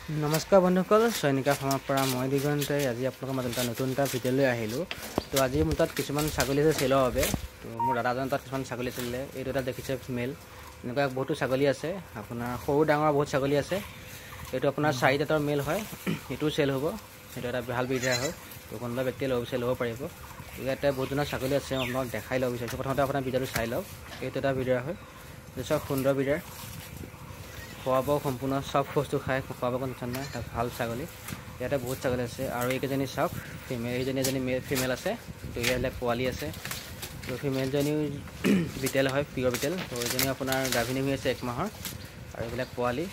नमस्कार बंधुসকল सैनिका फार्মৰ পৰা মই দিগন্তই আজি আপোনালোকৰ মাজত এটা নতুন এটা ভিডিঅ' লৈ আহিলোঁ। তো আজি মোৰ তাত কিছুমান ছাগলী আছে চেলৰ বাবে। তো মোৰ দাদাজন তাত কিছুমান ছাগলী আছিলে, এইটো এটা দেখিছে ফিমেল। এনেকুৱা বহুতো ছাগলী আছে, আপোনাৰ সৰু ডাঙৰ বহুত ছাগলী আছে। এইটো আপোনাৰ 4 দাঁতৰ মেল হয়, এইটোও চেল হ'ব। এইটো এটা ভাল ব্ৰিডাৰ হয়, তো কোনোবা ব্যক্তিয়ে ল'ব পাৰিব। ইয়াতে বহুতজনৰ ছাগলী আছে, মই আপোনাক দেখাই ল'ব বিচাৰিছোঁ। প্ৰথমতে আপোনাৰ ভিডিঅ'টো চাই লওক। এইটো এটা ব্ৰিডাৰ হয়, চব সুন্দৰ ব্ৰিডাৰ। খোৱা বোৱা সম্পূৰ্ণ সব বস্তু খায়, খোৱা বোৱা টেনশ্যন নাই, তাত ভাল ছাগলী। ইয়াতে বহুত ছাগলী আছে আৰু এইকেইজনী চাওক ফিমেল, এজনী ফিমেল আছে। তো ইয়াত পোৱালি আছে। তো ফিমেলজনীও বিটেল হয়, পিয়ৰ বিটেল। তো এইজনী আপোনাৰ গাভিনী হৈ আছে 1 মাহৰ, আৰু এইবিলাক পোৱালি।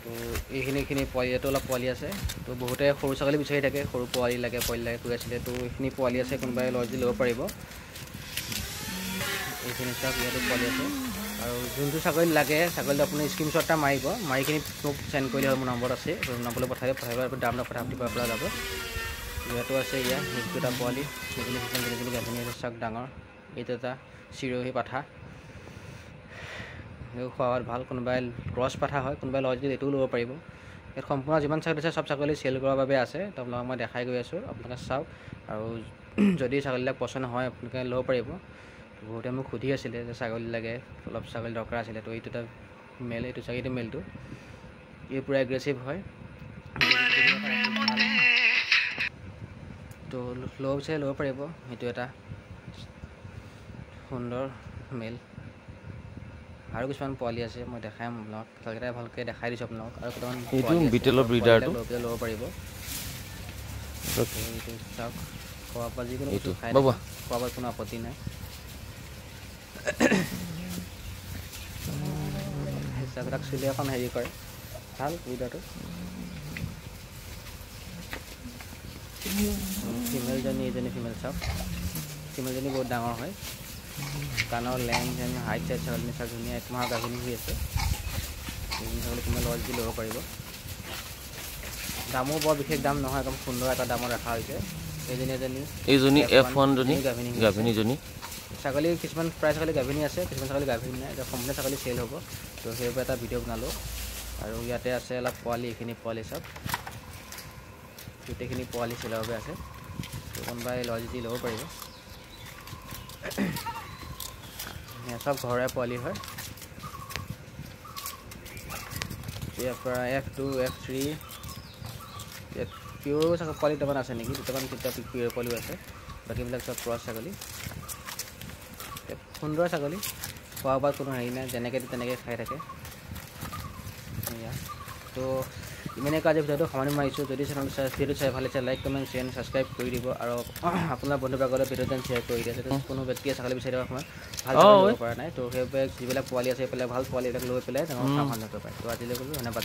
তো এইখিনি পোৱালি, ইয়াতো অলপ পোৱালি আছে। তো বহুতে সৰু ছাগলী বিচাৰি থাকে, সৰু পোৱালি লাগে কৈ আছিলে। তো এইখিনি পোৱালি আছে, কোনোবাই লয় যদি ল'ব পাৰিব। এইখিনি চাওক ইয়াতো পোৱালি আছে। আৰু যোনটো ছাগলী লাগে, ছাগলীটো আপুনি স্ক্ৰীনশ্বট এটা মাৰিব, মাৰিখিনি মোক চেণ্ড কৰিলে হয়। মোৰ নম্বৰ আছে, নম্বৰলৈ পঠাই দাম দৰ কথা পাতিব পৰা যাব। ইয়াতো আছে, সেইটো এটা পোৱালি, সেইজনী গাভিনী আছে চাওক ডাঙৰ। এইটো এটা চিৰহী পাঠা, এইটো খোৱাত ভাল। কোনোবাই ক্ৰছ পাঠা হয়, কোনোবাই লয় যদি এইটোও ল'ব পাৰিব। ইয়াত সম্পূৰ্ণ যিমান ছাগলী আছে, চব ছাগলী চেল কৰাৰ বাবে আছে। তো আপোনালোকক মই দেখাই গৈ আছোঁ, আপোনালোকে চাওক। আৰু যদি ছাগলীবিলাক পচন্দ হয়, আপোনালোকে ল'ব পাৰিব। বহুতে মোক সুধি আছিলে যে ছাগলী লাগে, অলপ ছাগলী দৰকাৰ আছিলে। তো এইটো এটা মেল, এইটো ছাগলীটো মেলটো, এই পূৰা এগ্ৰেছিভ হয়। তো ল'ব বিচাৰি ল'ব পাৰিব। এইটো এটা সুন্দৰ মেল। আৰু কিছুমান পোৱালি আছে, মই দেখাম আপোনাক, ভালকৈ দেখাই দিছোঁ আপোনাক। আৰু কেইটামান বিটেলৰ ব্ৰিডাৰটো ল'ব পাৰিব। এইটো চাওক, খোৱা বোৱা যিকোনো বস্তু খাই, খোৱা বোৱাত কোনো আপত্তি নাই। তাক চুলি এখন হেৰি কৰে, ভাল ব্ৰিডাৰটো। ফিমেলজনী, এইজনী ফিমেল চাওক, ফিমেলজনী বহুত ডাঙৰ হয়। কাণৰ লেন্থ হাইট চাইট ছাগলী চাওক, ধুনীয়া 1 মাহৰ গাভিনী হৈ আছে। এইজনী ছাগলী কোনোবাই লয় যদি ল'ব পাৰিব। দামো বৰ বিশেষ দাম নহয়, একদম সুন্দৰ এটা দামত ৰখা হৈছে। এইজনী F1 গাভিনীজনী। ছাগলী কিছুমান প্ৰায় ছাগলী গাভিনী আছে, কিছুমান ছাগলী গাভিনী নাই। এতিয়া সম্পূৰ্ণ ছাগলী চেল হ'ব। তো সেইবোৰ এটা ভিডিঅ' বনালোঁ। আৰু ইয়াতে আছে অলপ পোৱালি, এইখিনি পোৱালি চাওক, গোটেইখিনি পোৱালি চেলৰ বাবে আছে। তো কোনোবাই লয় যদি ল'ব পাৰিব। চব ঘৰৰে পোৱালি হয়। ইয়াৰ পৰা F2 F3 ইয়াত পিয়ৰো পোৱালি দুটামান আছে নেকি, দুটামান পিয়ৰ পোৱালিও আছে। বাকীবিলাক চব ক্ৰছ ছাগলী, সুন্দৰ ছাগলী। খোৱা বোৱাত কোনো হেৰি নাই, যেনেকৈ তেনেকৈ খাই থাকে। তো ইমানে আজি ভিডিঅ'টো সামৰণি মাৰিছোঁ। যদি ভিডিঅ'টো চাই ভাল লাগিছে, লাইক কমেণ্ট শ্বেয়াৰ ছাবস্ক্ৰাইব কৰি দিব। আৰু আপোনাৰ বন্ধুবৰ্গলৈ ভিডিঅ'টো শ্বেয়াৰ কৰি দিয়ে, যাতে কোনো ব্যক্তিয়ে ছাগলী বিচাৰি দিব সময়ত ভাল ছাগলী ল'ব পৰা নাই। তো সেইবিলাক যিবিলাক পোৱালি আছে, ভাল পোৱালিবিলাক লৈ পেলাই ডাঙৰ ফাৰ্ম কৰিব পাৰে। তো আজিলৈ গ'লোঁ, ধন্যবাদ।